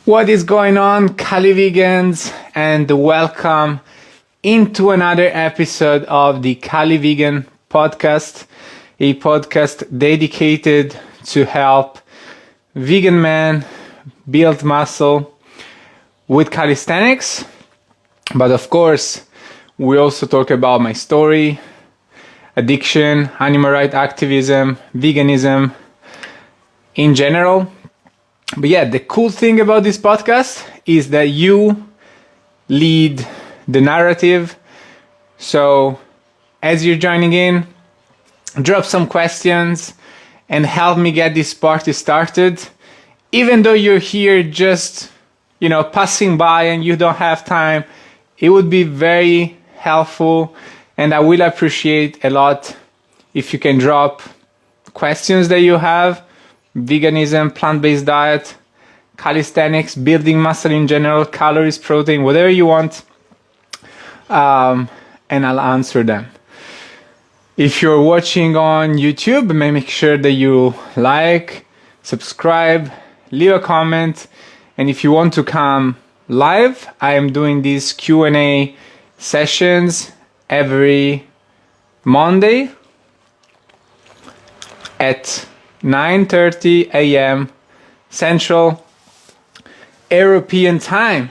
What is going on, CALIVEGANs, and welcome into another episode of the CALIVEGAN podcast, a podcast dedicated to help vegan men build muscle with calisthenics. But of course, we also talk about my story, addiction, animal rights activism, veganism in general. But yeah, the cool thing about this podcast is that you lead the narrative. So as you're joining in, drop some questions and help me get this party started. Even though you're here just, passing by and you don't have time, it would be very helpful, and I will appreciate a lot if you can drop questions that you have. Veganism, plant-based diet, calisthenics, building muscle in general, calories, protein, whatever you want, and I'll answer them. If you're watching on YouTube, make sure that you like, subscribe, leave a comment, and if you want to come live, I am doing these Q&A sessions every Monday at 9:30 a.m. Central European Time.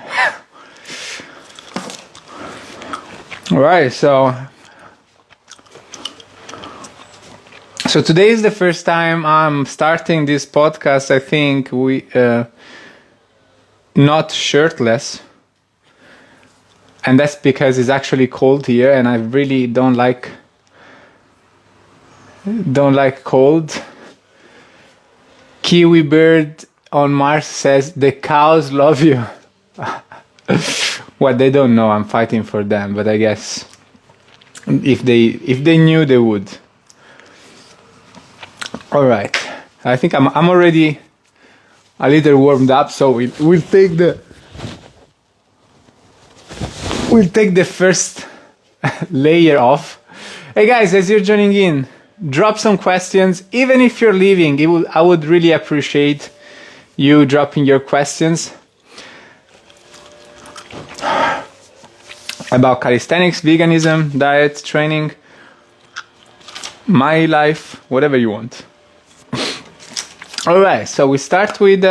All right, so today is the first time I'm starting this podcast. I think we not shirtless, and that's because it's actually cold here, and I really don't like cold. Kiwi Bird on Mars says the cows love you. Well, they don't know I'm fighting for them, but I guess if they knew, they would. All right, I think I'm already a little warmed up, so we'll take the first layer off. Hey guys, as you're joining in, drop some questions. Even if you're leaving, I would really appreciate you dropping your questions about calisthenics, veganism, diet, training, my life, whatever you want. All right, so we start with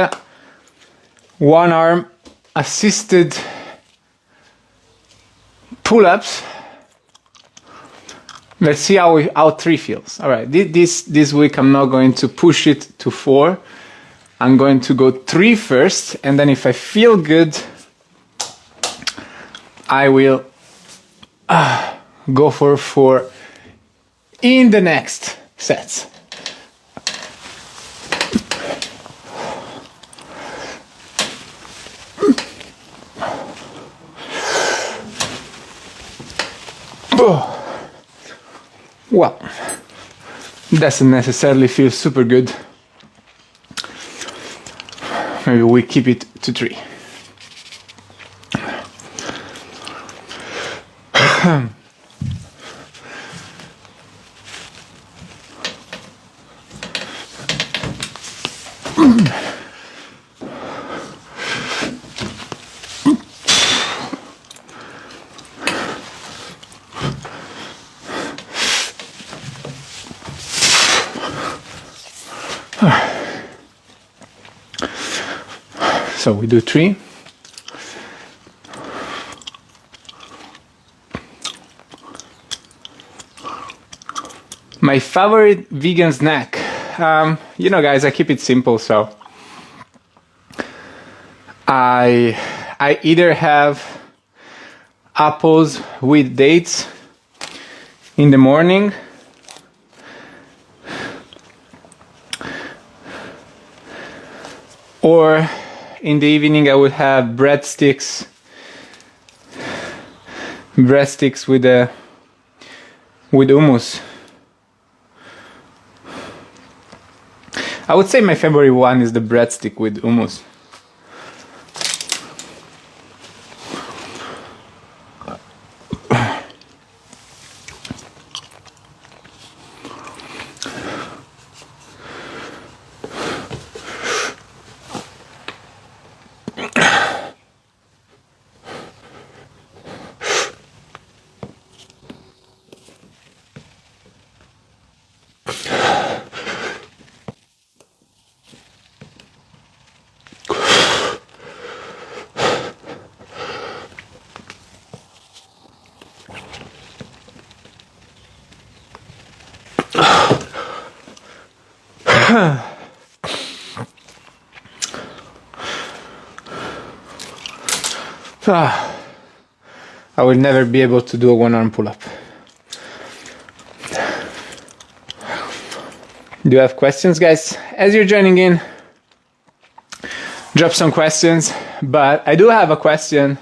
one arm assisted pull-ups. Let's see how 3 feels. All right, this week I'm not going to push it to 4. I'm going to go 3 first, and then if I feel good, I will go for 4 in the next sets. Well, doesn't necessarily feel super good. Maybe we keep it to 3. So we do 3. My favorite vegan snack. Guys, I keep it simple, so I either have apples with dates in the morning, or in the evening I would have breadsticks with hummus. I would say my favorite one is the breadstick with hummus. I will never be able to do a one-arm pull-up. Do you have questions, guys? As you're joining in, drop some questions. But I do have a question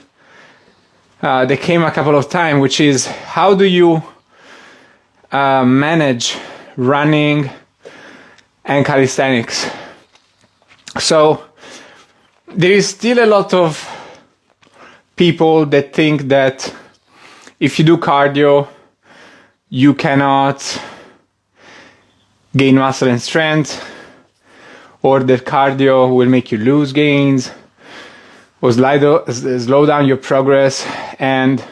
that came a couple of times, which is, how do you manage running and calisthenics? So there is still a lot of people that think that if you do cardio, you cannot gain muscle and strength, or that cardio will make you lose gains or slow down your progress, and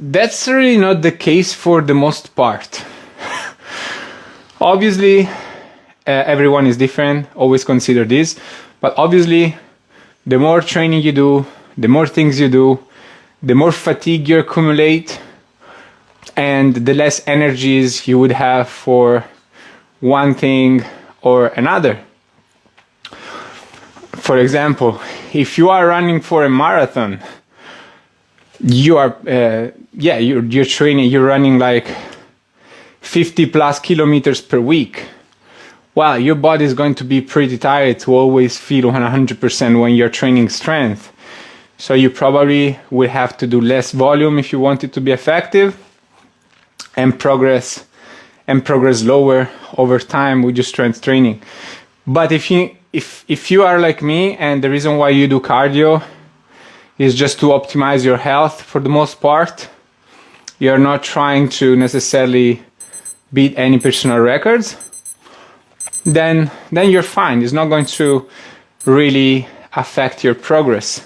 that's really not the case for the most part. Obviously, everyone is different, always consider this, but obviously the more training you do, the more things you do, the more fatigue you accumulate, and the less energies you would have for one thing or another. For example, if you are running for a marathon, you're training, you're running like 50 plus kilometers per week. Well, your body is going to be pretty tired to always feel 100% when you're training strength. So you probably will have to do less volume if you want it to be effective, and progress lower over time with your strength training. But if you are like me, and the reason why you do cardio is just to optimize your health for the most part, you're not trying to necessarily beat any personal records, then you're fine. It's not going to really affect your progress.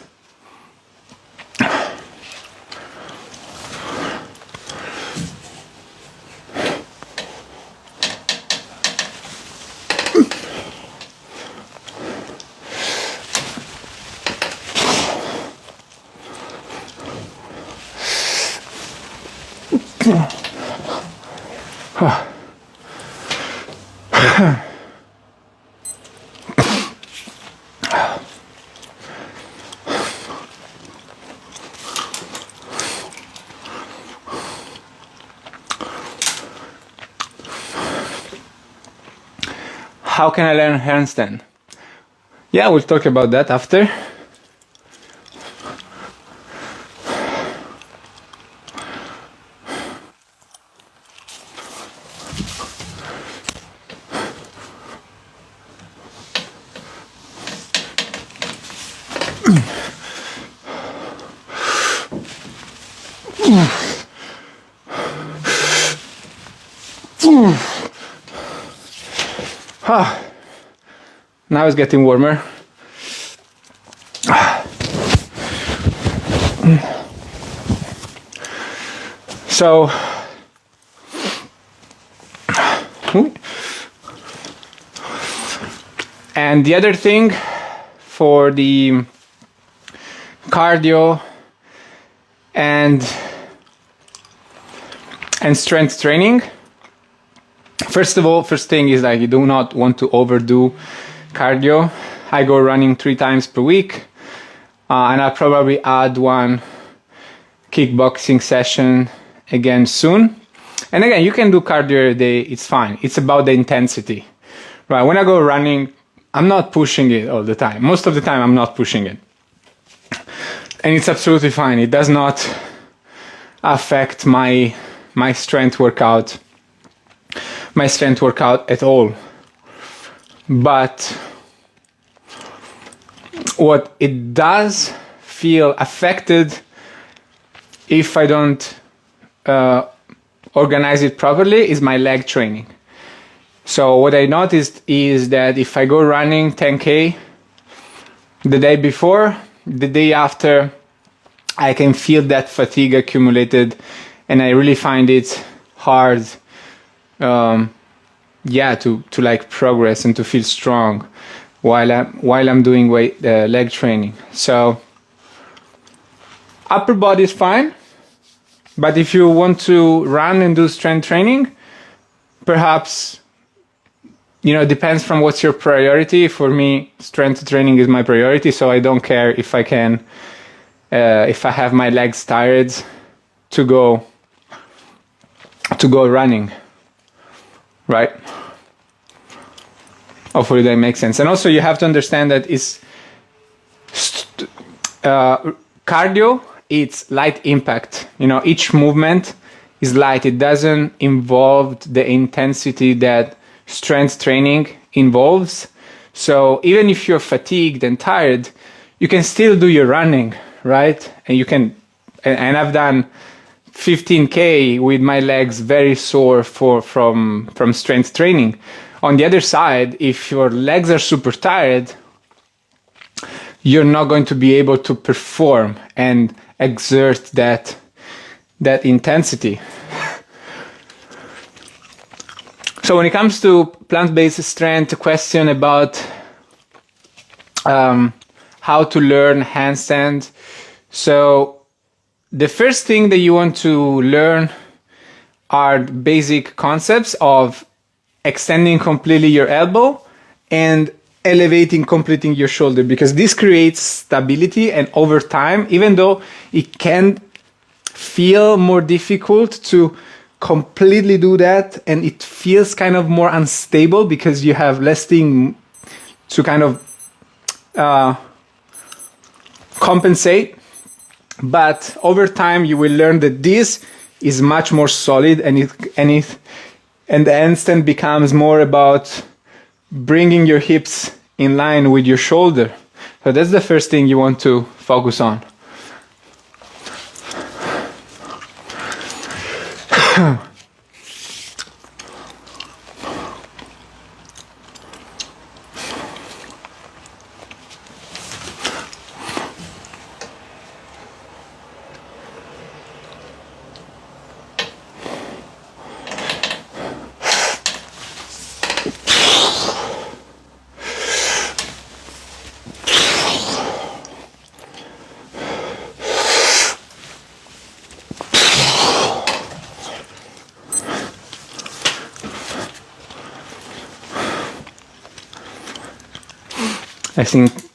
How can I learn handstand? Yeah, we'll talk about that after. Now it's getting warmer. So, and the other thing for the cardio and strength training, first thing is like you do not want to overdo cardio. I go running 3 times per week, and I'll probably add one kickboxing session again soon. And again, you can do cardio every day, it's fine. It's about the intensity, right? When I go running, I'm not pushing it all the time. Most of the time, I'm not pushing it. And it's absolutely fine. It does not affect my strength workout at all. But what it does feel affected if I don't organize it properly is my leg training. So what I noticed is that if I go running 10K the day before, the day after, I can feel that fatigue accumulated, and I really find it hard to like progress and to feel strong while I'm doing leg training. So upper body is fine, But if you want to run and do strength training, perhaps, it depends from what's your priority. For me, strength training is my priority, so I don't care if I can, if I have my legs tired to go running, right? Hopefully that makes sense. And also you have to understand that cardio, it's light impact. Each movement is light. It doesn't involve the intensity that strength training involves. So even if you're fatigued and tired, you can still do your running, right? And you can, and I've done 15K with my legs very sore from strength training. On the other side, if your legs are super tired, you're not going to be able to perform and exert that intensity. So when it comes to plant-based strength, a question about how to learn handstand. So the first thing that you want to learn are basic concepts of extending completely your elbow and elevating completely your shoulder, because this creates stability, and over time, even though it can feel more difficult to completely do that, and it feels kind of more unstable because you have less thing to kind of compensate, but over time you will learn that this is much more solid, and the handstand becomes more about bringing your hips in line with your shoulder. So that's the first thing you want to focus on.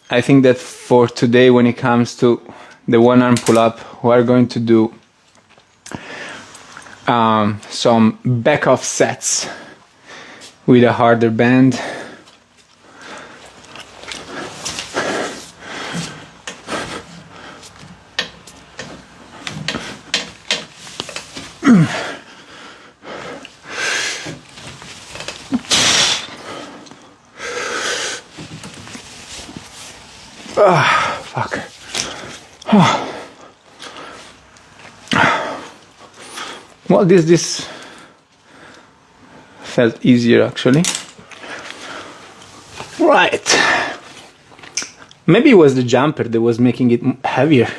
I think that for today, when it comes to the one arm pull up, we are going to do some back off sets with a harder band. Fuck. Well, this felt easier actually. Right. Maybe it was the jumper that was making it heavier.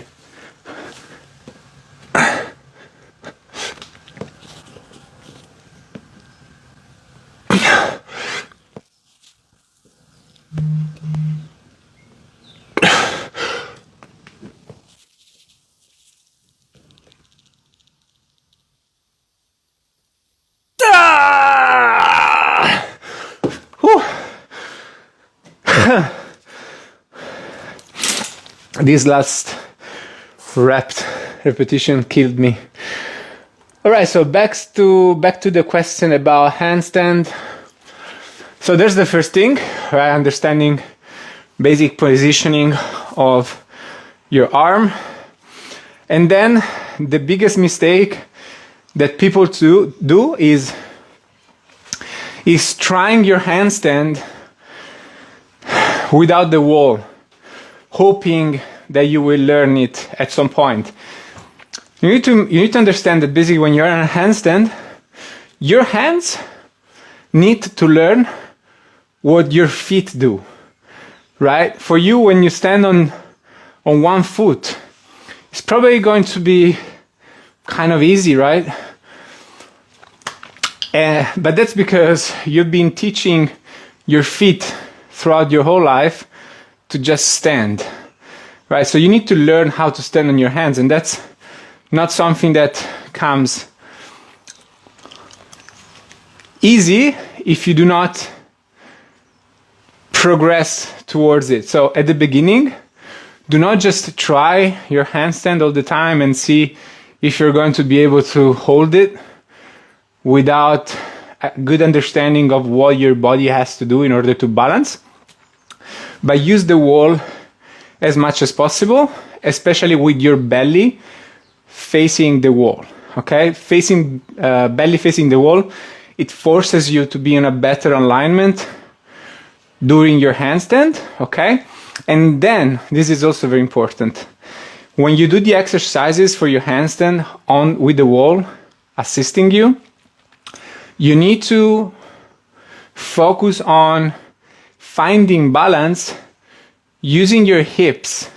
This last repetition killed me. All right, so back to the question about handstand. So there's the first thing, right? Understanding basic positioning of your arm. And then the biggest mistake that people do is trying your handstand without the wall, hoping that you will learn it at some point. You need to understand that basically when you're in a handstand, your hands need to learn what your feet do, right? For you, when you stand on one foot, it's probably going to be kind of easy, right? But that's because you've been teaching your feet throughout your whole life to just stand, right? So you need to learn how to stand on your hands, and that's not something that comes easy if you do not progress towards it. So at the beginning, do not just try your handstand all the time and see if you're going to be able to hold it without a good understanding of what your body has to do in order to balance. But use the wall as much as possible, especially with your belly facing the wall. Okay, belly facing the wall, it forces you to be in a better alignment during your handstand. Okay, and then this is also very important. When you do the exercises for your handstand on with the wall assisting you, you need to focus on finding balance using your hips,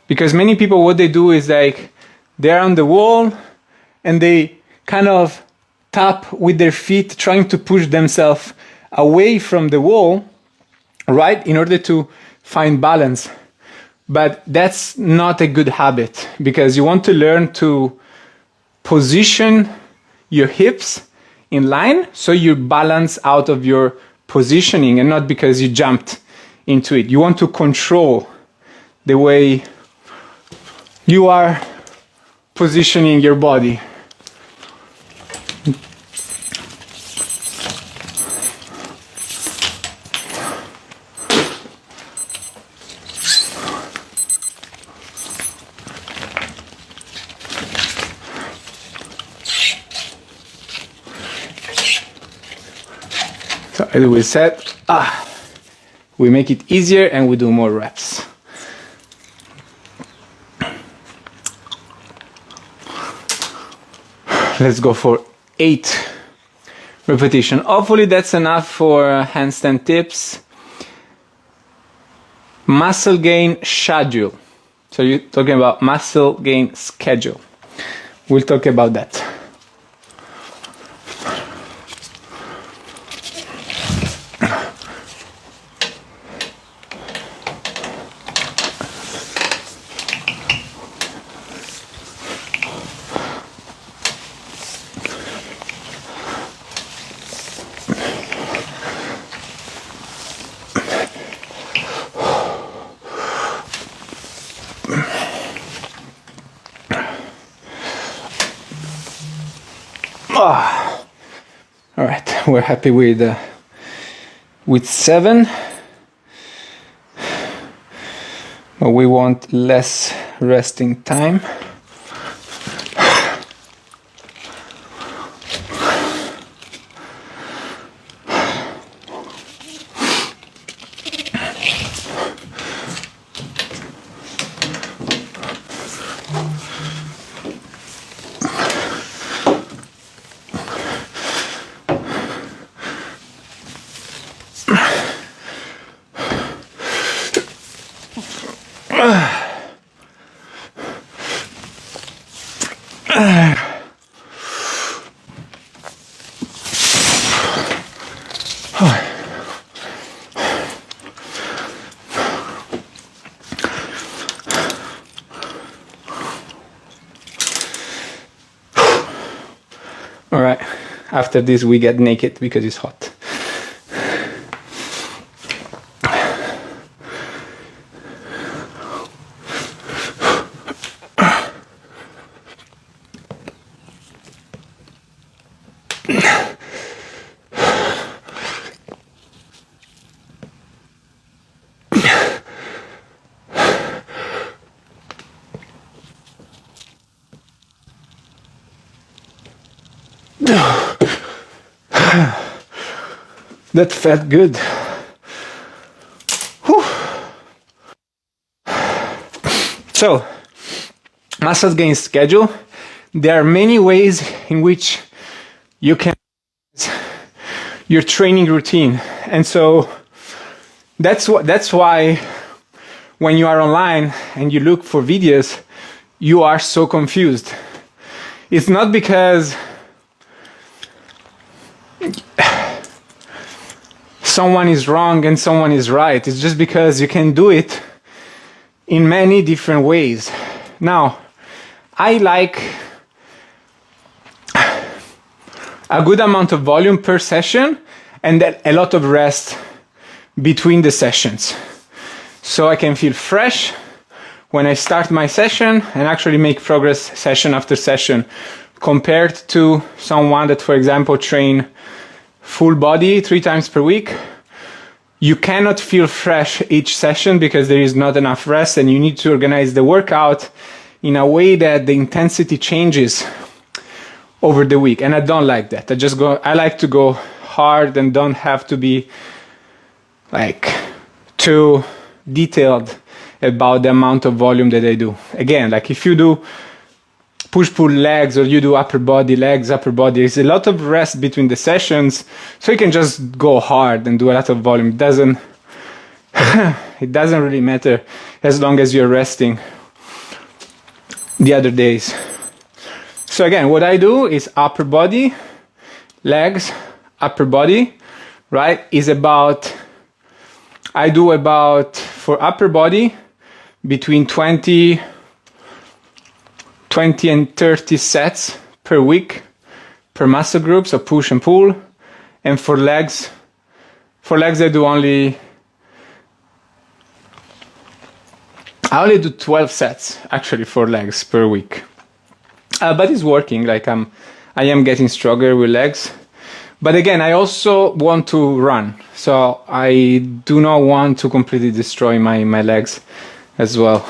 because many people, what they do is like they're on the wall and they kind of tap with their feet, trying to push themselves away from the wall, right, in order to find balance. But that's not a good habit, because you want to learn to position your hips in line so you balance out of your positioning, and not because you jumped into it. You want to control the way you are positioning your body. So as we said, we make it easier and we do more reps. Let's go for 8 repetitions. Hopefully that's enough for handstand tips. Muscle gain schedule. So you're talking about muscle gain schedule. We'll talk about that. All right, we're happy with 7, but we want less resting time. All right, after this we get naked because it's hot. That felt good. Whew. So, muscle gain schedule. There are many ways in which you can your training routine, and so that's why when you are online and you look for videos, you are so confused. It's not because someone is wrong and someone is right. It's just because you can do it in many different ways. Now, I like a good amount of volume per session and then a lot of rest between the sessions. So I can feel fresh when I start my session and actually make progress session after session, compared to someone that, for example, train full body 3 times per week. You cannot feel fresh each session because there is not enough rest, and you need to organize the workout in a way that the intensity changes over the week. And I don't like that. I like to go hard and don't have to be like too detailed about the amount of volume that I do. Again, like if you do push-pull legs or you do upper body, legs, upper body, there's a lot of rest between the sessions, so you can just go hard and do a lot of volume. It doesn't really matter as long as you're resting the other days. So again, what I do is upper body, legs, upper body, right? I do about, for upper body, between 20 and 30 sets per week per muscle group, so push and pull. And for legs I only do 12 sets actually for legs per week. But it's working, like I am getting stronger with legs. But again, I also want to run, so I do not want to completely destroy my legs as well.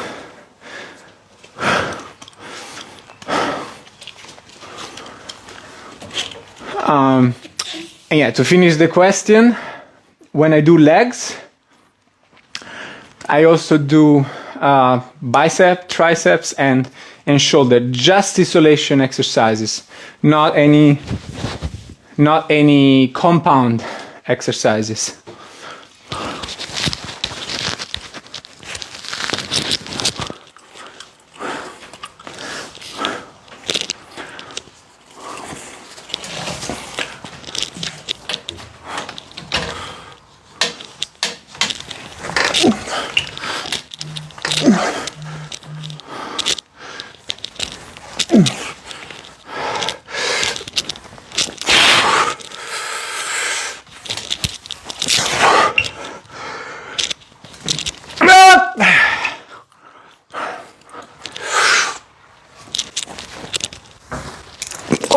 And yeah, to finish the question, when I do legs, I also do bicep, triceps, and shoulder, just isolation exercises, not any compound exercises.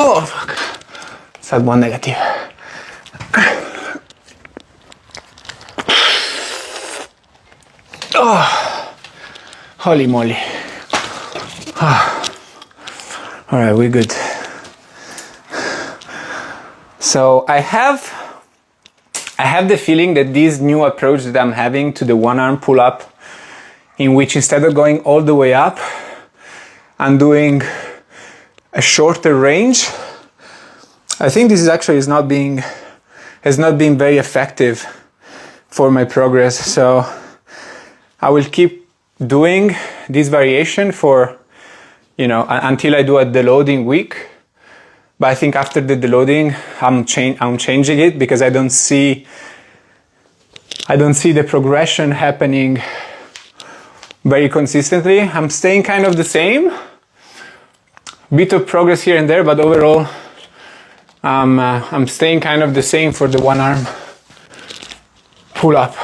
Oh, fuck. Sad one negative. Oh, holy moly. Oh. All right, we're good. So I have the feeling that this new approach that I'm having to the one arm pull up, in which instead of going all the way up, I'm doing a shorter range. I think this is actually has not been very effective for my progress. So I will keep doing this variation for, until I do a deloading week. But I think after the deloading, I'm changing it because I don't see the progression happening very consistently. I'm staying kind of the same. Bit of progress here and there, but overall, I'm staying kind of the same for the one arm pull up.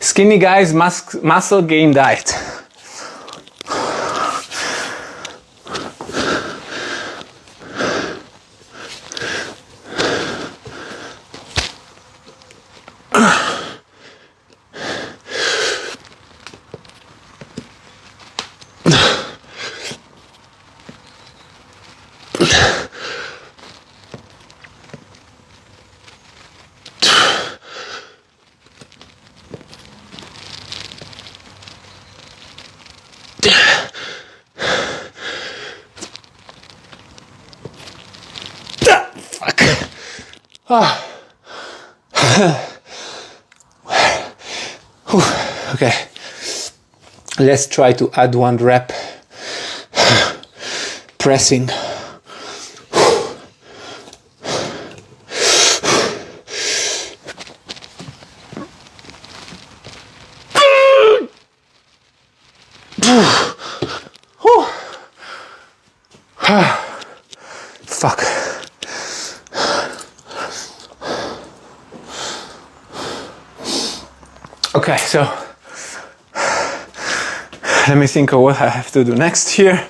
Skinny guys muscle gain diet. Fuck. Oh. Okay, let's try to add 1 rep pressing. Fuck. Okay, so let me think of what I have to do next here.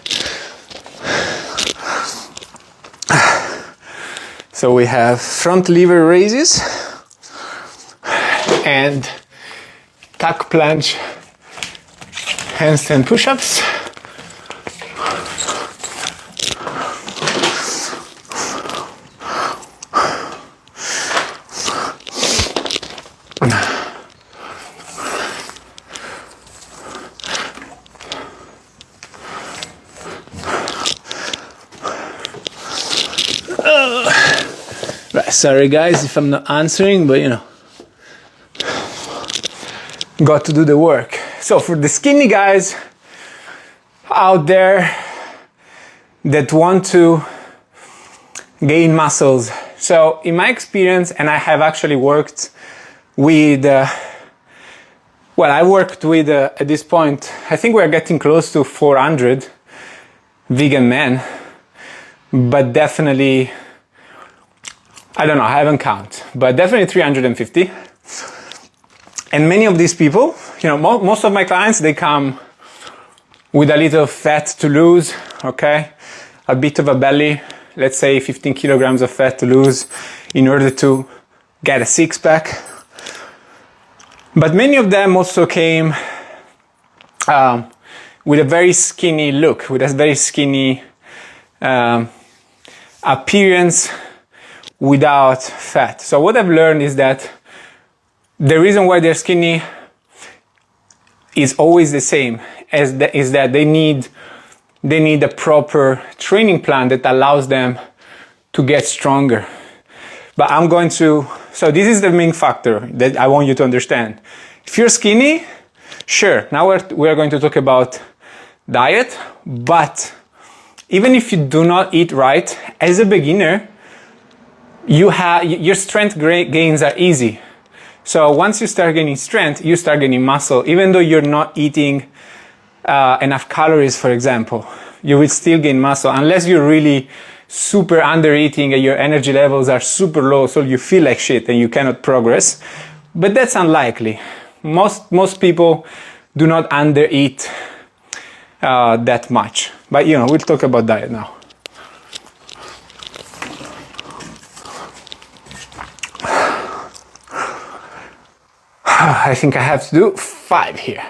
So we have front lever raises and tuck plunge handstand push-ups. Right, sorry guys if I'm not answering, but you know, got to do the work. So for the skinny guys out there that want to gain muscles, so in my experience, and I have actually worked with I worked with at this point, I think we're getting close to 400 vegan men, but definitely, I don't know, I haven't counted, but definitely 350. And many of these people, you know, most of my clients, they come with a little fat to lose, okay? A bit of a belly, let's say 15 kilograms of fat to lose in order to get a six-pack. But many of them also came with a very skinny look, with a very skinny appearance without fat. So what I've learned is that the reason why they're skinny is always the same, is that they need a proper training plan that allows them to get stronger. But so this is the main factor that I want you to understand. If you're skinny, sure, now we're going to talk about diet, but even if you do not eat right, as a beginner, your strength gains are easy. So once you start gaining strength, you start gaining muscle. Even though you're not eating enough calories, for example, you will still gain muscle unless you're really super under eating and your energy levels are super low, so you feel like shit and you cannot progress. But that's unlikely. Most people do not under eat that much. But you know, we'll talk about diet now. I think I have to do 5 here.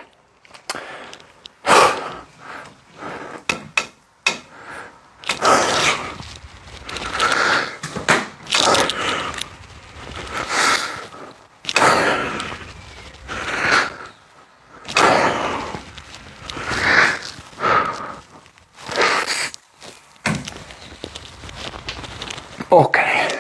Okay.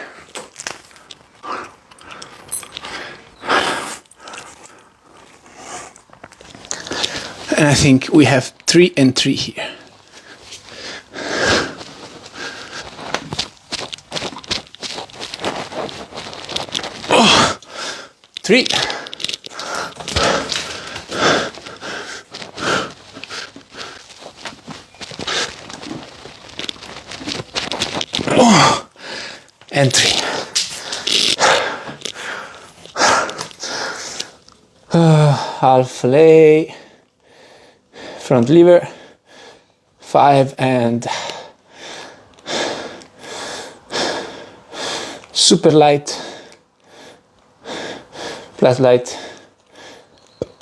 And I think we have 3 and 3 here. Oh, 3. Oh, and 3. Half lay. Front lever, 5, and super light, flat light,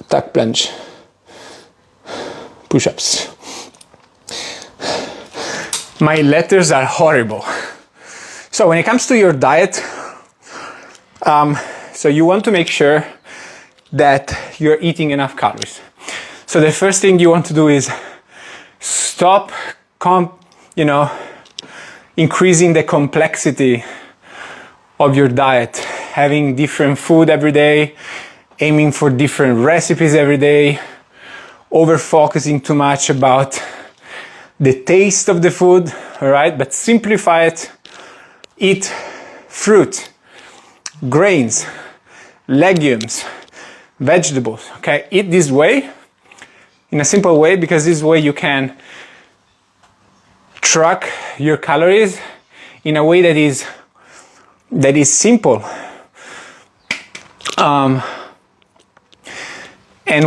tuck plunge, push-ups. My letters are horrible. So when it comes to your diet, so you want to make sure that you're eating enough calories. So the first thing you want to do is stop, increasing the complexity of your diet, having different food every day, aiming for different recipes every day, over focusing too much about the taste of the food, all right? But simplify it. Eat fruit, grains, legumes, vegetables, okay? Eat this way, in a simple way, because this way you can track your calories in a way that is simple. And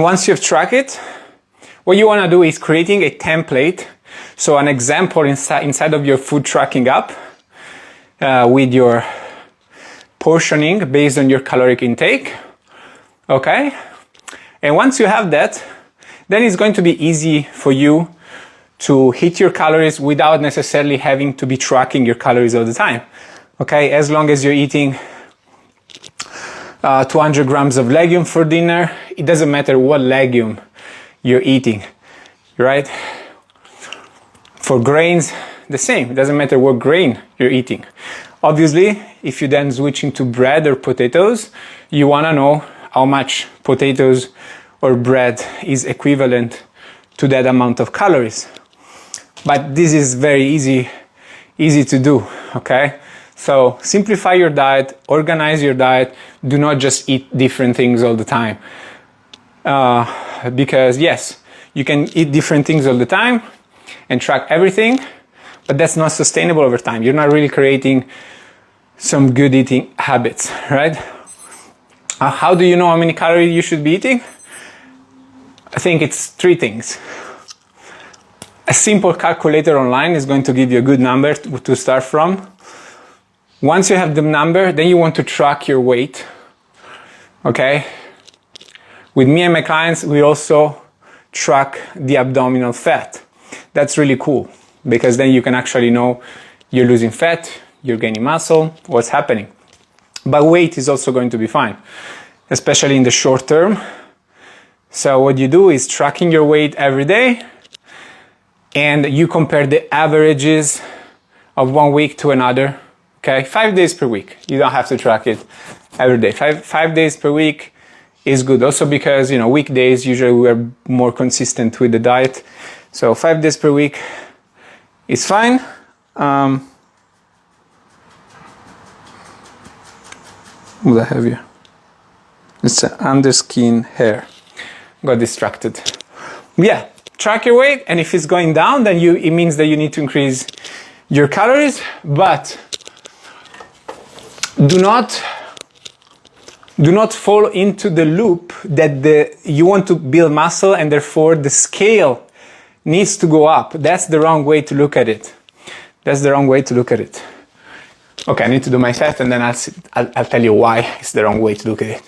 once you've tracked it, what you want to do is creating a template, so an example inside of your food tracking app with your portioning based on your caloric intake, okay? And once you have that, then it's going to be easy for you to hit your calories without necessarily having to be tracking your calories all the time, okay? As long as you're eating 200 grams of legume for dinner, it doesn't matter what legume you're eating, right? For grains, the same. It doesn't matter what grain you're eating. Obviously, if you then switching to bread or potatoes, you want to know how much potatoes or bread is equivalent to that amount of calories. But this is very easy to do, okay? So simplify your diet, organize your diet, do not just eat different things all the time. Because yes, you can eat different things all the time and track everything, but that's not sustainable over time. You're not really creating some good eating habits, right? How do you know how many calories you should be eating? I think it's 3 things. A simple calculator online is going to give you a good number to start from. Once you have the number, then you want to track your weight, okay? With me and my clients, we also track the abdominal fat. That's really cool, because then you can actually know you're losing fat, you're gaining muscle, what's happening. But weight is also going to be fine, especially in the short term. So what you do is tracking your weight every day, and you compare the averages of one week to another, okay? 5 days per week. You don't have to track it every day. Five days per week is good. Also because, weekdays, usually we are more consistent with the diet. So 5 days per week is fine. What I have here? It's an underskin hair. Got distracted. Yeah, track your weight, and if it's going down, then it means that you need to increase your calories, but do not fall into the loop that you want to build muscle and therefore the scale needs to go up. That's the wrong way to look at it. That's the wrong way to look at it. Okay, I need to do my test and then I'll tell you why it's the wrong way to look at it.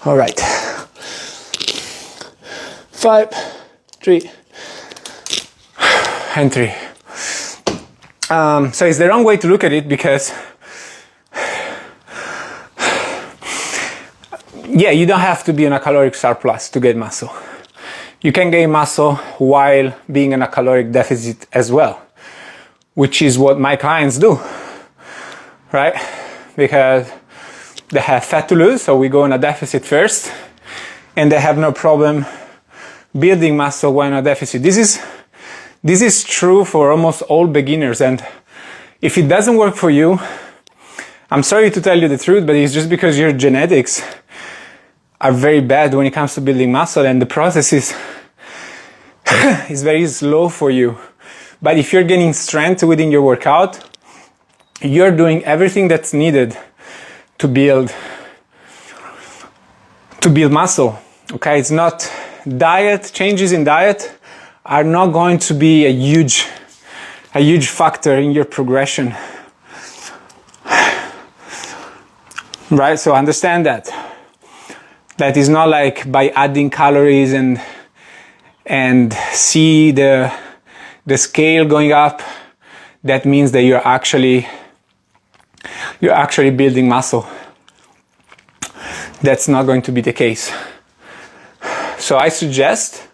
All right. 5, 3, and 3. So it's the wrong way to look at it because, yeah, you don't have to be in a caloric surplus to get muscle. You can gain muscle while being in a caloric deficit as well, which is what my clients do, right? Because they have fat to lose, so we go on a deficit first, and they have no problem building muscle when on a deficit. This is true for almost all beginners, and if it doesn't work for you, I'm sorry to tell you the truth, but it's just because your genetics are very bad when it comes to building muscle, and the process is very slow for you. But if you're gaining strength within your workout, you're doing everything that's needed to build muscle. Okay, it's not changes in diet are not going to be a huge factor in your progression. Right? So understand that is not like by adding calories and see the scale going up, that means that you're actually building muscle. That's not going to be the case. So I suggest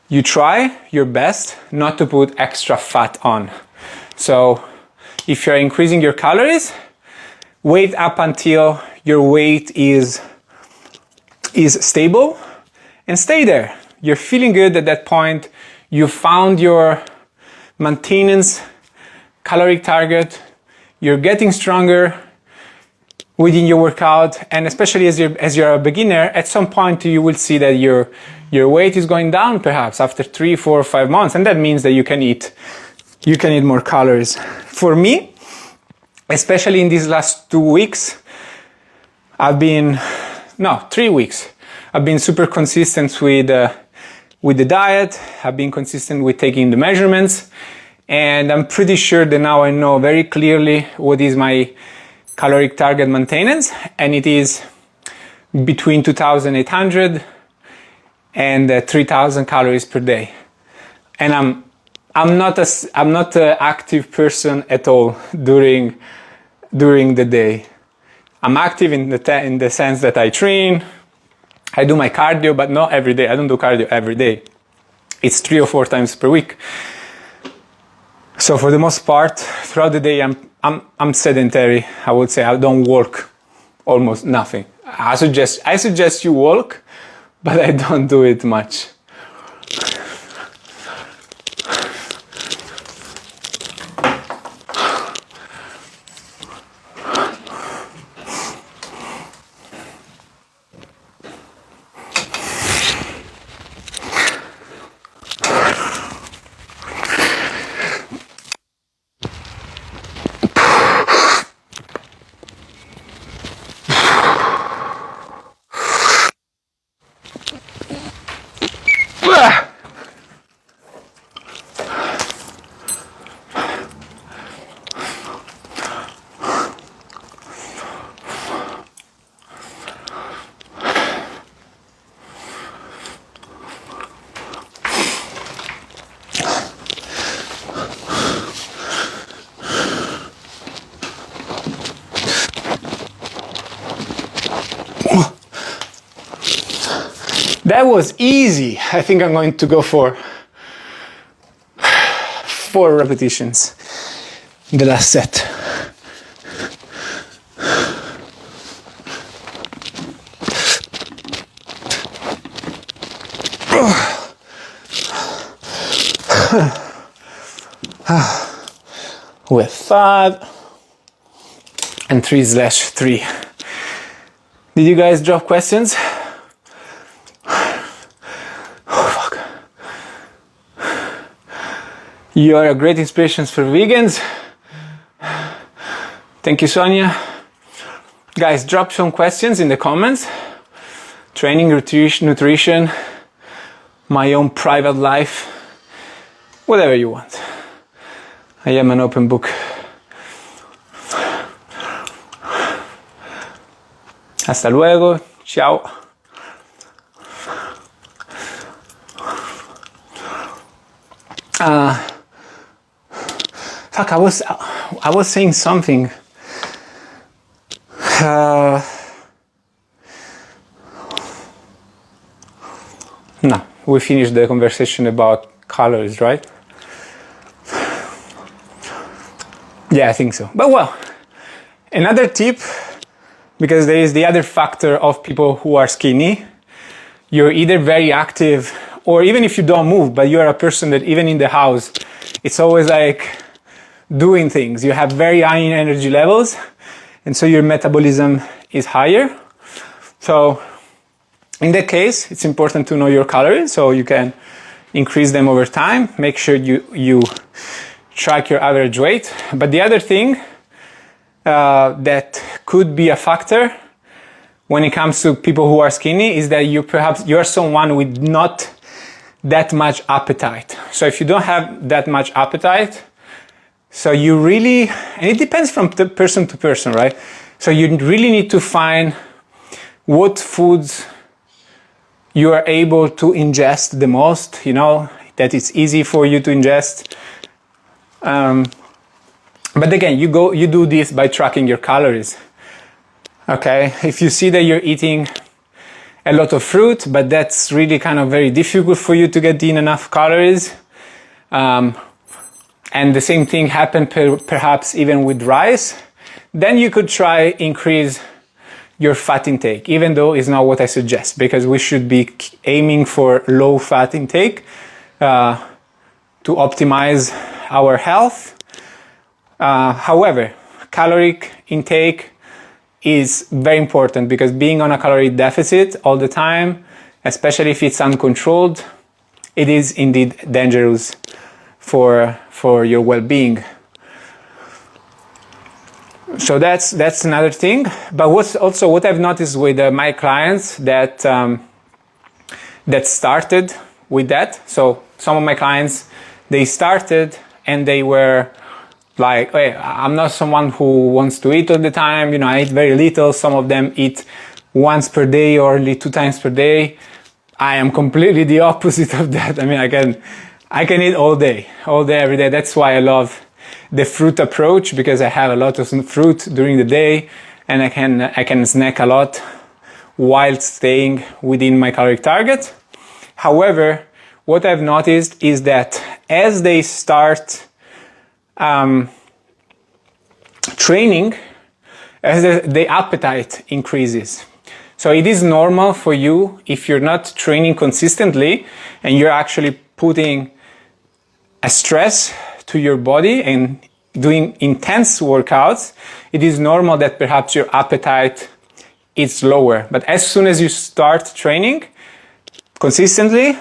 you try your best not to put extra fat on. So if you're increasing your calories, wait up until your weight is stable and stay there. You're feeling good at that point. You found your maintenance caloric target. You're getting stronger within your workout, and especially as you're a beginner, at some point you will see that your weight is going down, perhaps after 3, 4, 5 months, and that means that you can eat more calories. For me, especially in these last 2 weeks, 3 weeks, I've been super consistent with the diet. I've been consistent with taking the measurements, and I'm pretty sure that now I know very clearly what is my caloric target maintenance, and it is between 2,800 and 3,000 calories per day. And I'm not an active person at all during the day. I'm active in the sense that I train, I do my cardio, but not every day. I don't do cardio every day. It's 3 or 4 times per week. So for the most part, throughout the day, I'm sedentary. I would say I don't walk almost nothing. I suggest you walk, but I don't do it much. That was easy. I think I'm going to go for 4 repetitions in the last set. With 5 and 3/3. Did you guys drop questions? You are a great inspiration for vegans. Thank you, Sonia. Guys, drop some questions in the comments. Training, nutrition, my own private life, whatever you want. I am an open book. Hasta luego. Ciao. Fuck, I was saying something. No, we finished the conversation about calories, right? Yeah, I think so. But well, another tip because there is the other factor of people who are skinny. You're either very active, or even if you don't move, but you're a person that even in the house, it's always like doing things. You have very high energy levels, and so your metabolism is higher. So in that case, it's important to know your calories so you can increase them over time. Make sure you track your average weight. But the other thing that could be a factor when it comes to people who are skinny is that you're someone with not that much appetite. So if you don't have that much appetite, so you really, and it depends from person to person, right? So you really need to find what foods you are able to ingest the most, that it's easy for you to ingest. But again, you do this by tracking your calories. Okay, if you see that you're eating a lot of fruit, but that's really kind of very difficult for you to get in enough calories, and the same thing happened perhaps even with rice, then you could try increase your fat intake, even though it's not what I suggest, because we should be aiming for low fat intake to optimize our health. However, caloric intake is very important, because being on a calorie deficit all the time, especially if it's uncontrolled, it is indeed dangerous for your well-being. So that's another thing. But what I've noticed with my clients that started with that. So some of my clients, they started and they were like, hey, I'm not someone who wants to eat all the time. I eat very little. Some of them eat once per day or only 2 times per day. I am completely the opposite of that. I mean, I can eat all day, every day. That's why I love the fruit approach, because I have a lot of fruit during the day, and I can snack a lot while staying within my caloric target. However, what I've noticed is that as they start training, as the appetite increases. So it is normal for you, if you're not training consistently and you're actually putting a stress to your body and doing intense workouts, it is normal that perhaps your appetite is lower. But as soon as you start training consistently,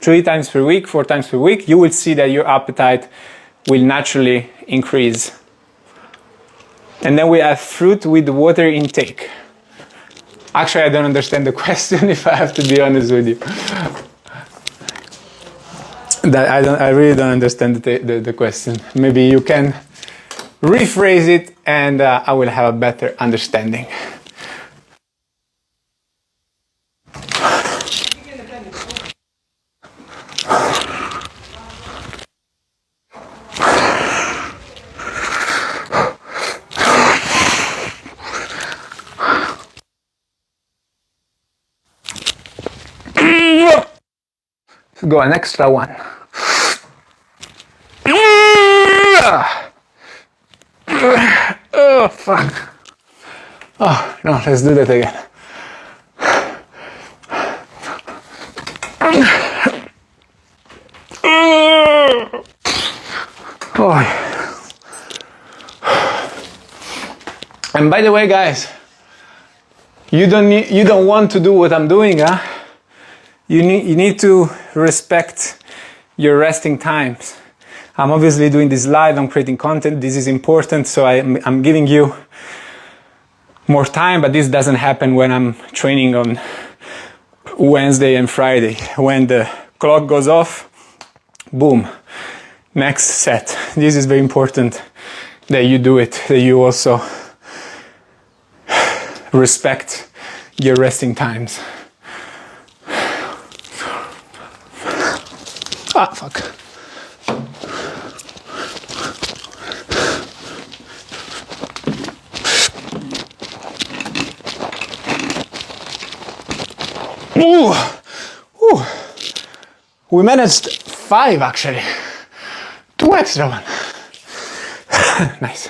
3 times per week, 4 times per week, you will see that your appetite will naturally increase. And then we have fruit with water intake. Actually, I don't understand the question, if I have to be honest with you. I really don't understand the question. Maybe you can rephrase it and I will have a better understanding. Go an extra one. Oh, fuck. Oh, no, let's do that again. Oh. And by the way, guys, you don't want to do what I'm doing, huh? You need to respect your resting times. I'm obviously doing this live, I'm creating content, this is important, so I'm giving you more time, but this doesn't happen when I'm training on Wednesday and Friday. When the clock goes off, boom, next set. This is very important that you do it, that you also respect your resting times. Ah, fuck. Ooh. Ooh. We managed 5 actually. 2 extra one. Nice.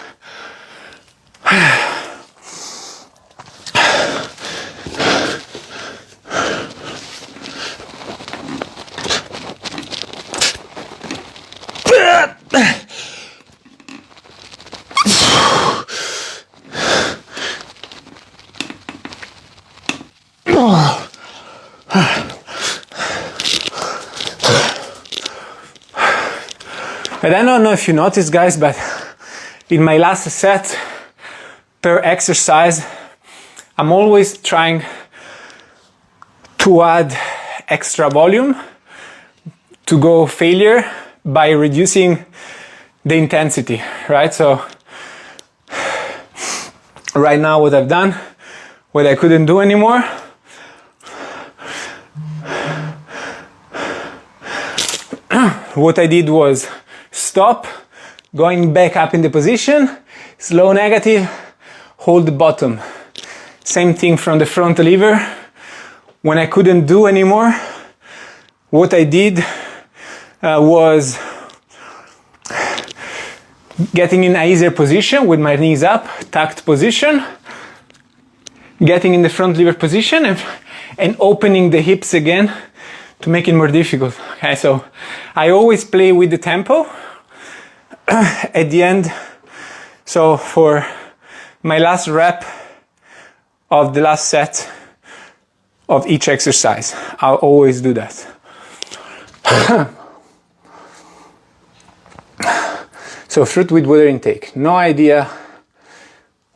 And I don't know if you noticed, guys, but in my last set per exercise, I'm always trying to add extra volume to go failure by reducing the intensity, right? So right now what I've done, what I couldn't do anymore, what I did was stop, going back up in the position, slow negative, hold the bottom. Same thing from the front lever. When I couldn't do anymore, what I did was getting in an easier position with my knees up, tucked position, getting in the front lever position and opening the hips again to make it more difficult. Okay, so I always play with the tempo at the end. So for my last rep of the last set of each exercise, I'll always do that. So fruit with water intake, no idea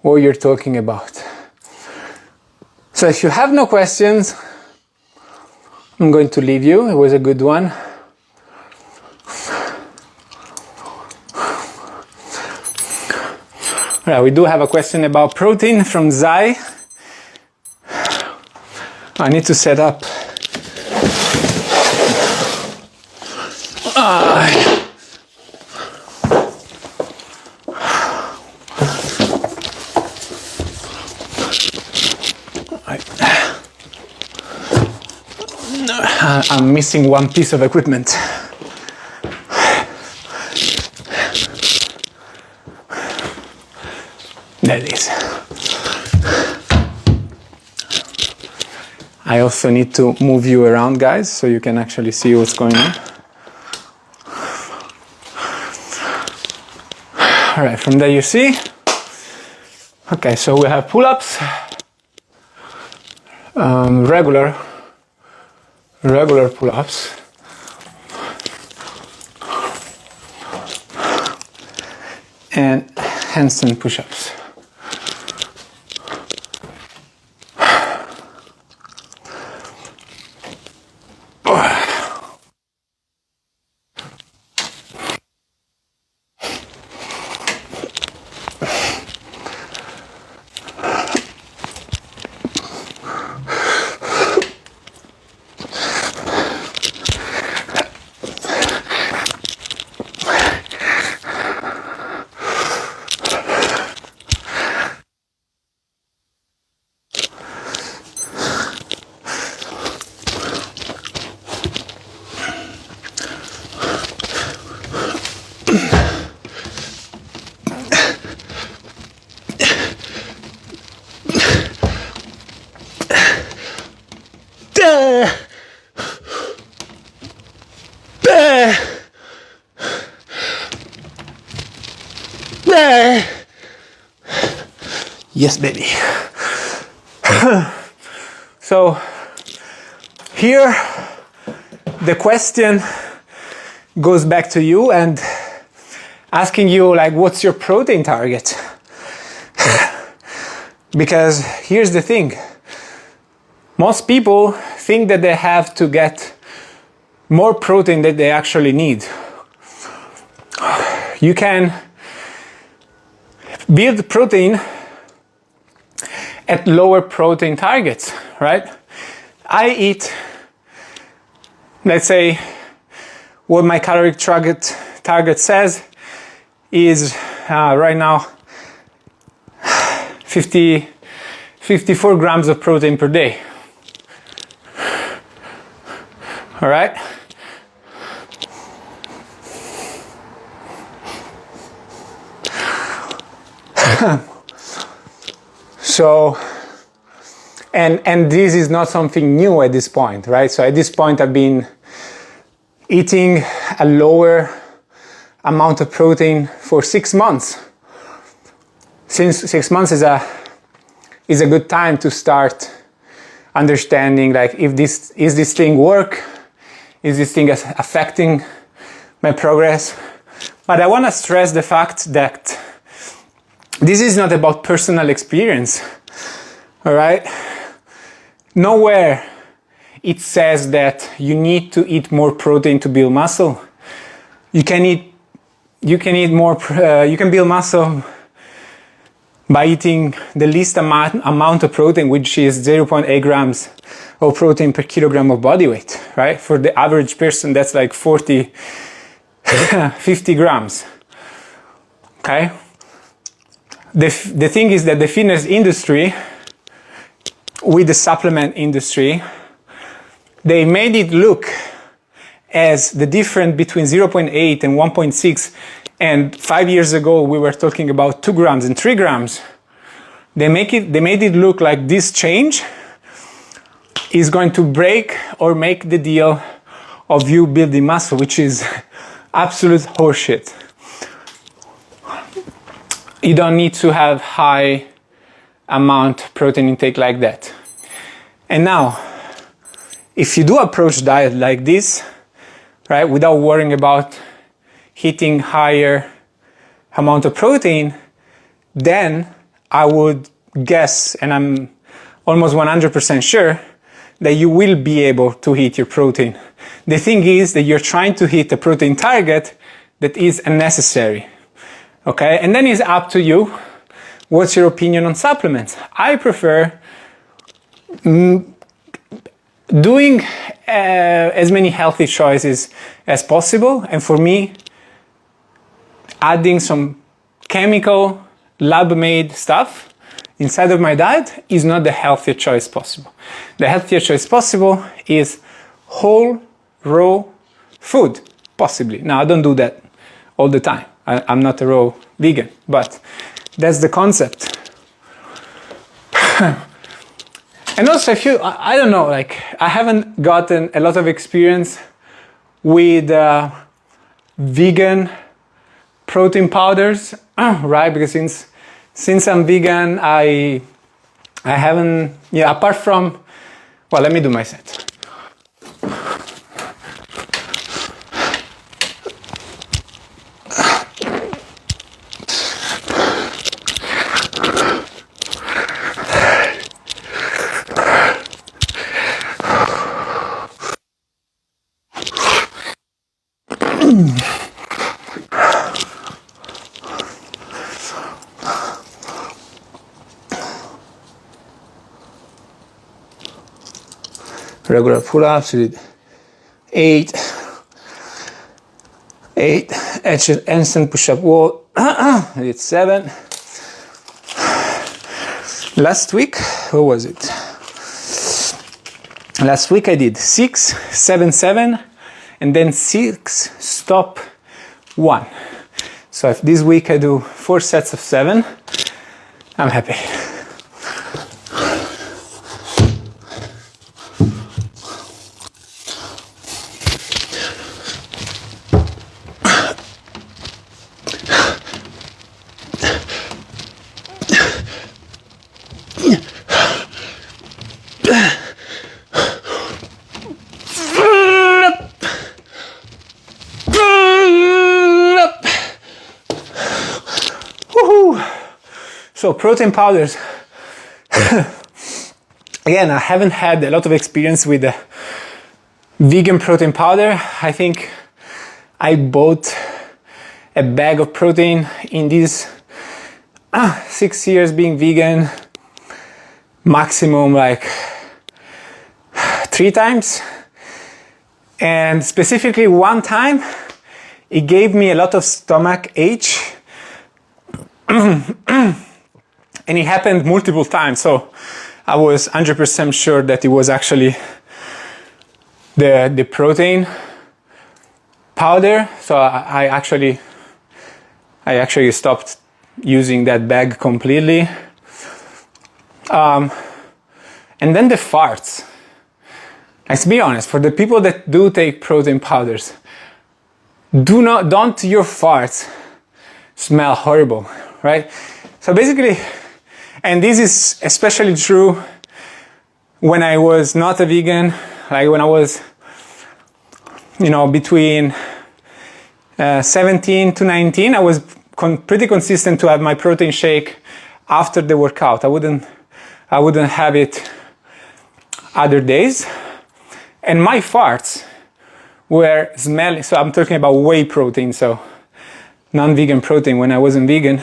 what you're talking about. So if you have no questions, I'm going to leave you. It was a good one. Right, we do have a question about protein from Zai. I need to set up. I'm missing one piece of equipment. There it is. I also need to move you around, guys, so you can actually see what's going on. All right, from there you see. Okay, so we have pull-ups, regular pull-ups, and handstand push-ups. Yes, baby. So here the question goes back to you and asking you, like, what's your protein target? Because here's the thing, most people think that they have to get more protein than they actually need. You can build protein at lower protein targets, right? I eat, let's say, what my caloric target says is right now 54 grams of protein per day. All right? So, and this is not something new at this point, right? So at this point I've been eating a lower amount of protein for 6 months. Since 6 months is a good time to start understanding, like, if this thing work, is this thing affecting my progress. But I want to stress the fact that this is not about personal experience. All right, nowhere it says that you need to eat more protein to build muscle. You can build muscle by eating the least amount of protein, which is 0.8 grams of protein per kilogram of body weight, right? For the average person, that's like 50 grams, okay? The thing is that the fitness industry, with the supplement industry, they made it look as the difference between 0.8 and 1.6, and 5 years ago we were talking about 2 grams and 3 grams. They made it look like this change is going to break or make the deal of you building muscle, which is absolute horseshit. You don't need to have high amount protein intake like that. And now, if you do approach diet like this, right, without worrying about hitting higher amount of protein, then I would guess, and I'm almost 100% sure, that you will be able to hit your protein. The thing is that you're trying to hit a protein target that is unnecessary. Okay, and then it's up to you. What's your opinion on supplements? I prefer doing as many healthy choices as possible, and for me, adding some chemical, lab-made stuff inside of my diet is not the healthiest choice possible. The healthiest choice possible is whole, raw food, possibly. Now, I don't do that all the time. I'm not a raw vegan, but that's the concept. And also, if you, I don't know, like, I haven't gotten a lot of experience with vegan protein powders, right? Because since I'm vegan, I haven't, yeah, apart from, well, let me do my set. Regular pull-ups, we did 8 handstand push-up wall, I did 7. Last week, what was it? Last week I did 6, 7, 7, and then 6, stop, 1. So if this week I do 4 sets of 7, I'm happy. So protein powders. Again, I haven't had a lot of experience with the vegan protein powder. I think I bought a bag of protein in these 6 years being vegan, maximum like 3 times. And specifically one time, it gave me a lot of stomach ache. And it happened multiple times, so I was 100% sure that it was actually the protein powder. So I actually stopped using that bag completely. And then the farts. Let's be honest, for the people that do take protein powders, don't your farts smell horrible, right? So basically, and this is especially true when I was not a vegan, like when I was, between 17 to 19, I was pretty consistent to have my protein shake after the workout. I wouldn't have it other days. And my farts were smelling, so I'm talking about whey protein, so non-vegan protein when I wasn't vegan.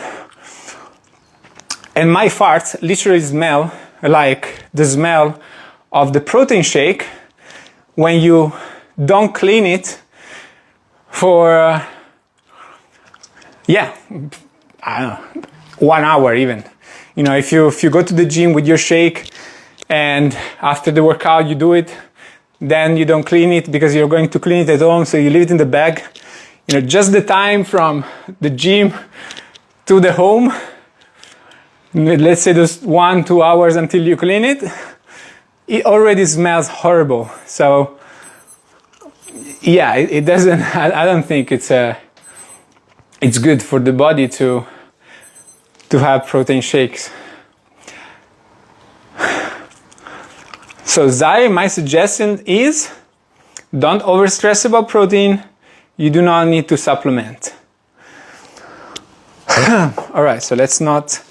And my farts literally smell like the smell of the protein shake when you don't clean it for, I don't know, 1 hour even. If you go to the gym with your shake and after the workout you do it, then you don't clean it because you're going to clean it at home, so you leave it in the bag. Just the time from the gym to the home, let's say those 1-2 hours until you clean it, it already smells horrible. So yeah, it doesn't, I don't think it's good for the body to have protein shakes. So Zai, my suggestion is don't overstress about protein. You do not need to supplement. All right, so let's not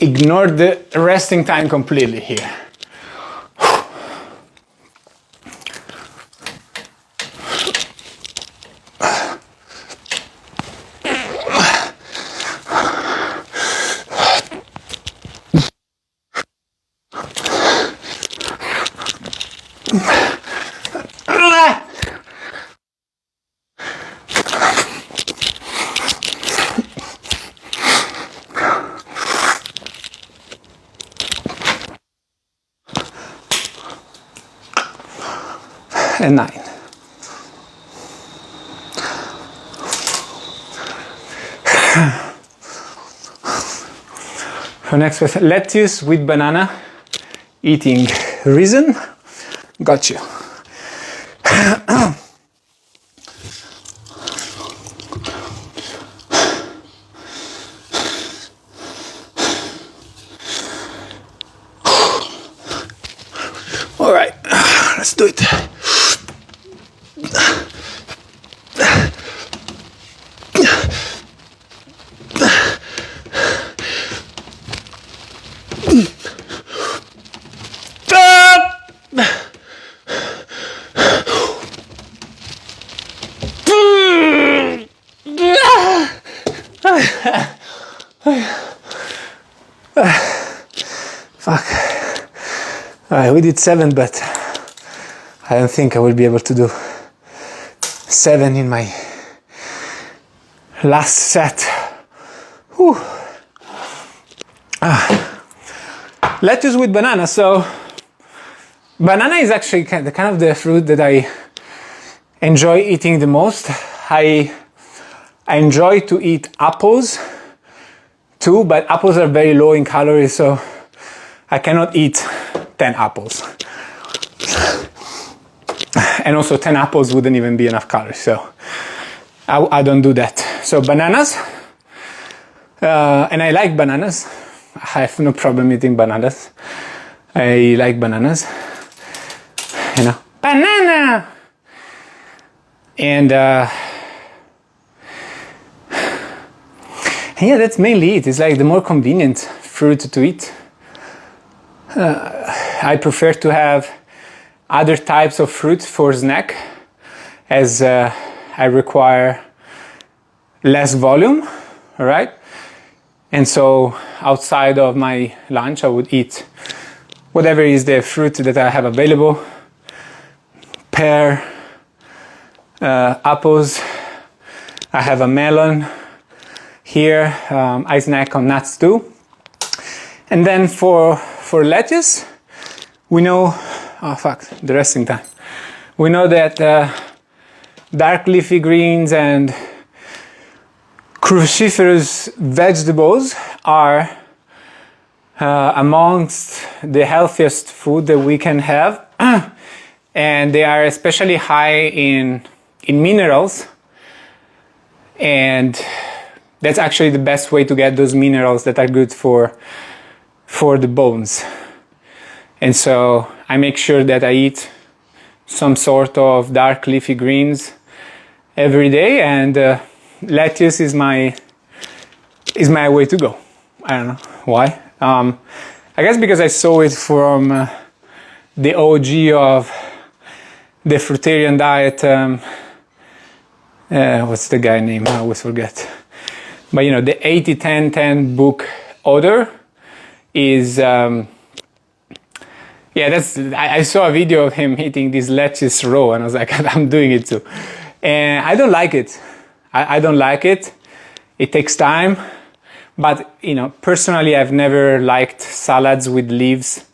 ignore the resting time completely here. And 9. So next question, lettuce with banana, eating reason. Got you. All right, let's do it. Fuck. Alright, we did 7, but I don't think I will be able to do 7 in my last set. Whew. Lettuce with banana. So banana is actually kind of the fruit that I enjoy eating the most. I enjoy to eat apples too, but apples are very low in calories, so I cannot eat 10 apples. And also 10 apples wouldn't even be enough calories, so I don't do that. So bananas, and I like bananas. I have no problem eating bananas. I like bananas, banana! And yeah, that's mainly it. It's like the more convenient fruit to eat. I prefer to have other types of fruit for snack, as I require less volume, all right? And so outside of my lunch, I would eat whatever is the fruit that I have available. Pear, apples, I have a melon here, I snack on nuts too. And then for lettuce, we know, the resting time. We know that dark leafy greens and cruciferous vegetables are amongst the healthiest food that we can have. And they are especially high in in minerals, and that's actually the best way to get those minerals that are good for the bones. And so I make sure that I eat some sort of dark leafy greens every day, and lettuce is my way to go. I don't know why. I guess because I saw it from the OG of the fruitarian diet. What's the guy name? I always forget. But you know, the 80-10-10 book author is I saw a video of him eating this lettuce raw, and I was like, I'm doing it too. And I don't like it. I don't like it. It takes time. But, you know, personally, I've never liked salads with leaves.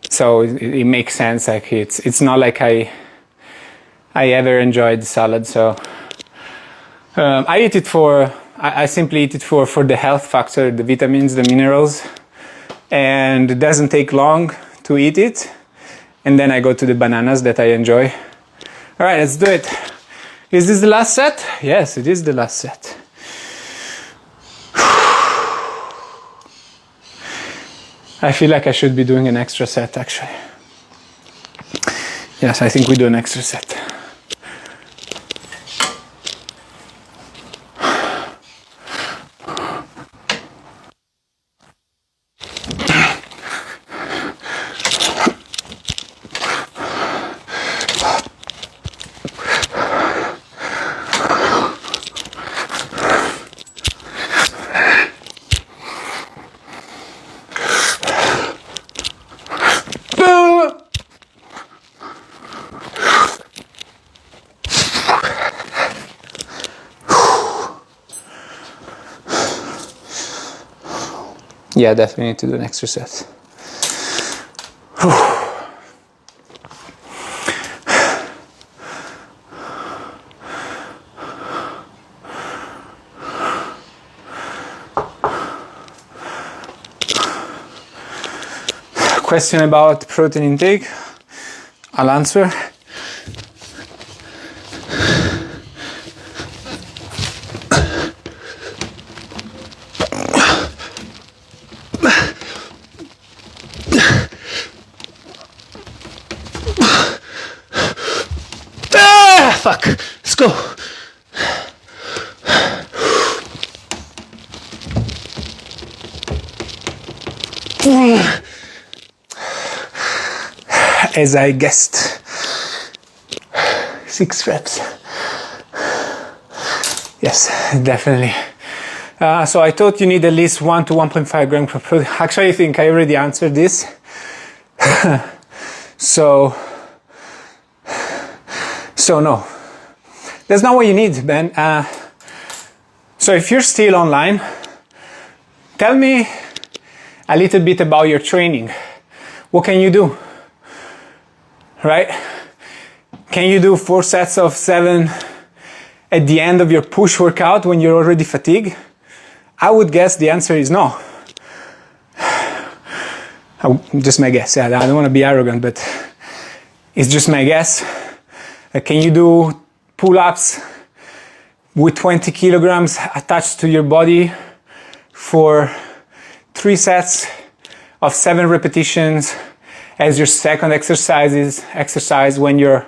So it makes sense. Like it's not like I ever enjoyed salad. So I eat it I simply eat it for the health factor, the vitamins, the minerals. And it doesn't take long to eat it. And then I go to the bananas that I enjoy. All right, let's do it. Is this the last set? Yes, it is the last set. I feel like I should be doing an extra set, actually. Yes, I think we do an extra set. Yeah, definitely need to do an extra set. Question about protein intake, I'll answer. Fuck, let's go. As I guessed, 6 reps. Yes, definitely. So I thought you need at least 1 to 1.5 grams per protein. Actually, I think I already answered this. So no, that's not what you need, Ben. So if you're still online, tell me a little bit about your training. What can you do? Right? Can you do 4 sets of 7 at the end of your push workout when you're already fatigued? I would guess the answer is no. Just my guess. Yeah, I don't want to be arrogant, but it's just my guess. Can you do pull-ups with 20 kilograms attached to your body for 3 sets of 7 repetitions as your second exercise when your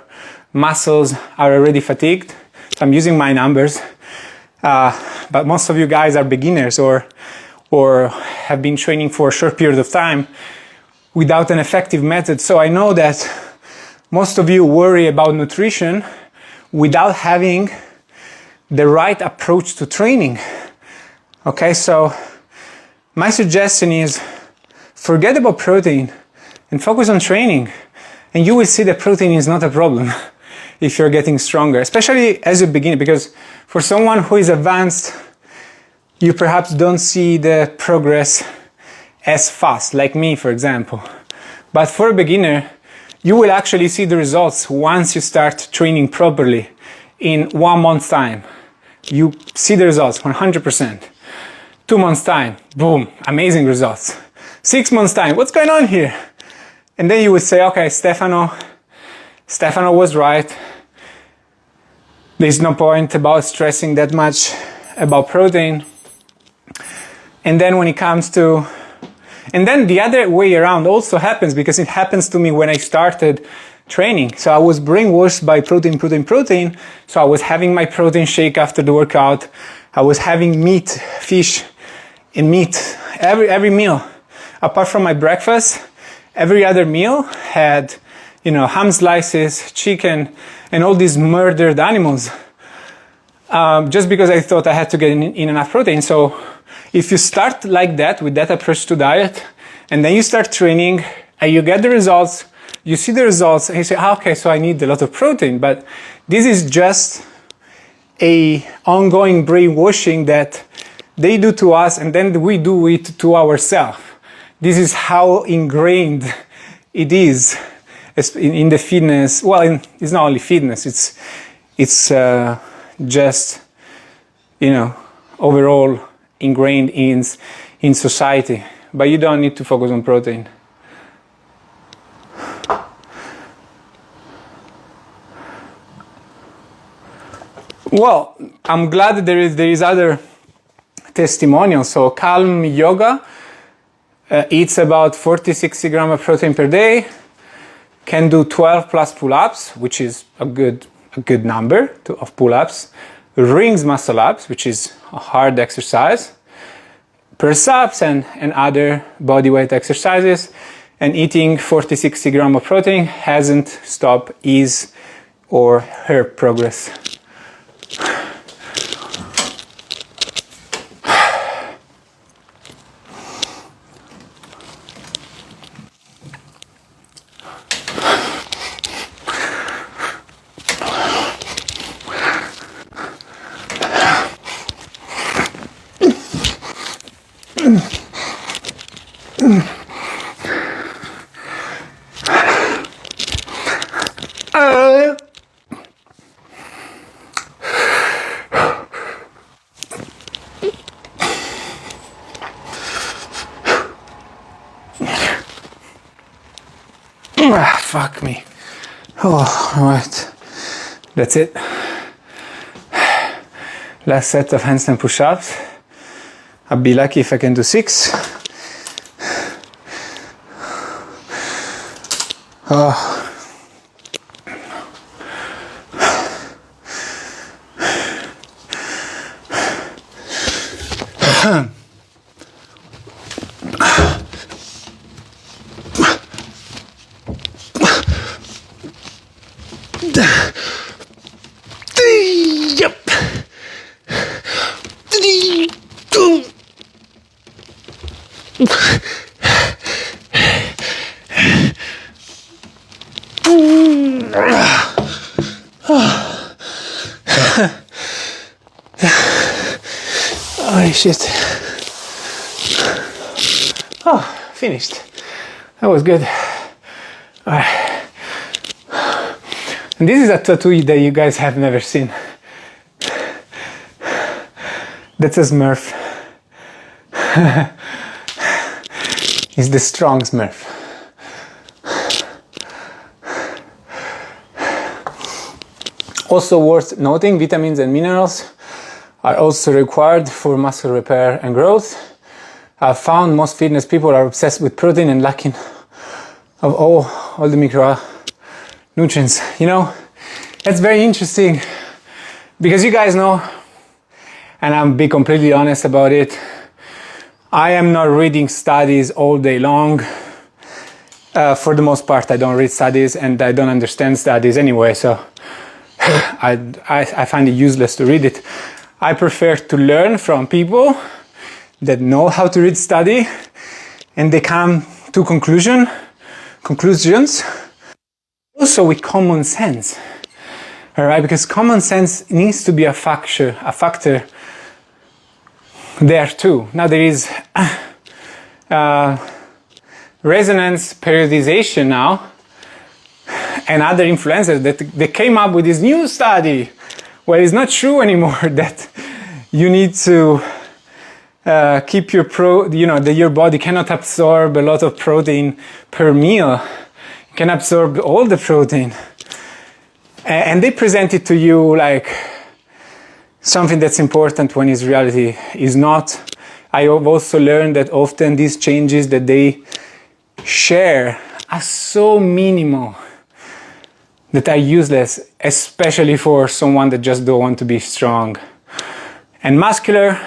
muscles are already fatigued? So I'm using my numbers, but most of you guys are beginners or have been training for a short period of time without an effective method. So I know that most of you worry about nutrition without having the right approach to training. Okay, so my suggestion is forget about protein and focus on training, and you will see that protein is not a problem if you're getting stronger, especially as a beginner, because for someone who is advanced, you perhaps don't see the progress as fast, like me, for example. But for a beginner, you will actually see the results once you start training properly in 1 month's time. You see the results 100%. 2 months' time, boom, amazing results. 6 months' time, what's going on here? And then you would say, okay, Stefano was right. there's no point about stressing that much about protein. And then when it comes to, and then the other way around also happens, because it happens to me when I started training. So I was brainwashed by protein. So I was having my protein shake after the workout. I was having meat, fish, and meat every meal. Apart from my breakfast, every other meal had, ham slices, chicken, and all these murdered animals. Just because I thought I had to get in enough protein. So if you start like that, with that approach to diet, and then you start training, and you get the results, you see the results, and you say, okay, so I need a lot of protein. But this is just a ongoing brainwashing that they do to us, and then we do it to ourselves. This is how ingrained it is in the fitness. Well, it's not only fitness, it's just, overall ingrained in society. But you don't need to focus on protein. Well, I'm glad that there is other testimonials. So Calm Yoga eats about 40-60 grams of protein per day, can do 12 plus pull-ups, which is a good number of pull-ups, rings muscle ups, which is a hard exercise, press-ups and other bodyweight exercises, and eating 40-60 grams of protein hasn't stopped his or her progress. Fuck me. Oh, all right. That's it. Last set of handstand push-ups. I'll be lucky if I can do 6. Oh. Yep. Oh shit. Oh, finished. That was good. All right. And this is a tattoo that you guys have never seen. That's a Smurf. It's the strong Smurf. Also worth noting, vitamins and minerals are also required for muscle repair and growth. I've found most fitness people are obsessed with protein and lacking of all the micronutrients. You know, that's very interesting because you guys know, and I'll be completely honest about it, I am not reading studies all day long. For the most part, I don't read studies and I don't understand studies anyway, so I find it useless to read it. I prefer to learn from people that know how to read study and they come to conclusions, also with common sense. All right, because common sense needs to be a factor there too. Now there is resonance periodization now and other influencers that came up with this new study where it's not true anymore that you need to keep that your body cannot absorb a lot of protein per meal. It can absorb all the protein. And they present it to you like something that's important when in reality is not. I have also learned that often these changes that they share are so minimal that are useless, especially for someone that just don't want to be strong and muscular.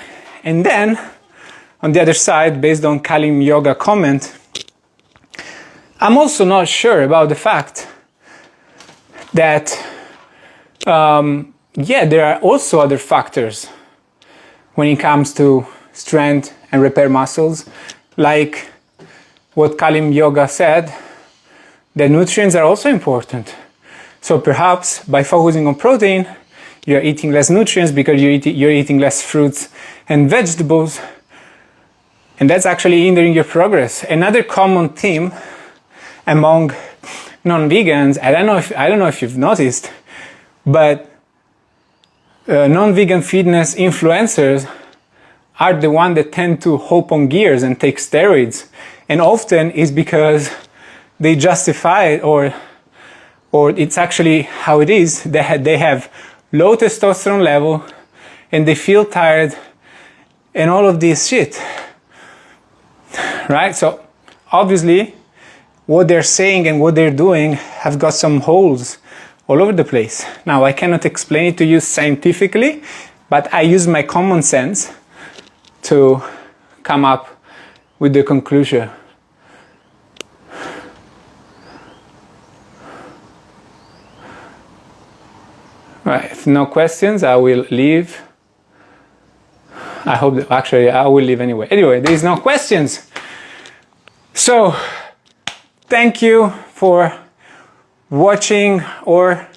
And then, on the other side, based on Kalim Yoga comment, I'm also not sure about the fact that, there are also other factors when it comes to strength and repair muscles, like what Kalim Yoga said, that nutrients are also important. So perhaps by focusing on protein, you're eating less nutrients because you're eating less fruits and vegetables, and that's actually hindering your progress. Another common theme among non-vegans, I don't know if you've noticed, but non-vegan fitness influencers are the ones that tend to hop on gears and take steroids, and often is because they justify it, or it's actually how it is. They have low testosterone level and they feel tired and all of this shit, right? So obviously what they're saying and what they're doing have got some holes all over the place. Now I cannot explain it to you scientifically, but I use my common sense to come up with the conclusion. Right, if no questions, I will leave. I hope that, actually, I will leave anyway. Anyway, there is no questions. So, thank you for watching, or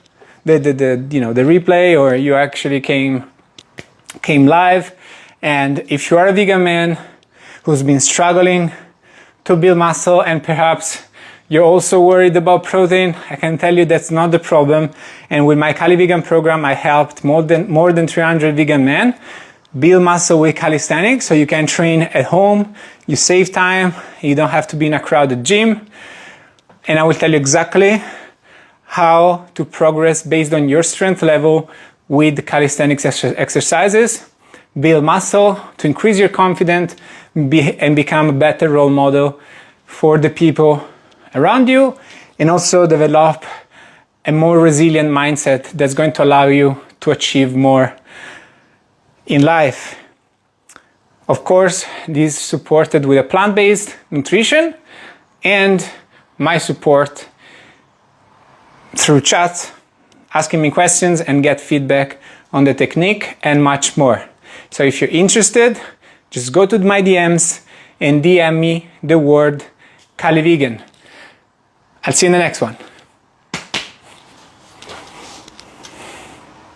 the replay, or you actually came live. And if you are a vegan man who's been struggling to build muscle, and perhaps you're also worried about protein, I can tell you that's not the problem. And with my CALIVEGAN program, I helped more than 300 vegan men build muscle with calisthenics, so you can train at home, you save time, you don't have to be in a crowded gym. And I will tell you exactly how to progress based on your strength level with calisthenics exercises, build muscle to increase your confidence, and become a better role model for the people around you, and also develop a more resilient mindset that's going to allow you to achieve more in life. Of course, this is supported with a plant-based nutrition and my support through chat, asking me questions and get feedback on the technique and much more. So if you're interested, just go to my DMs and DM me the word CALIVEGAN. I'll see you in the next one.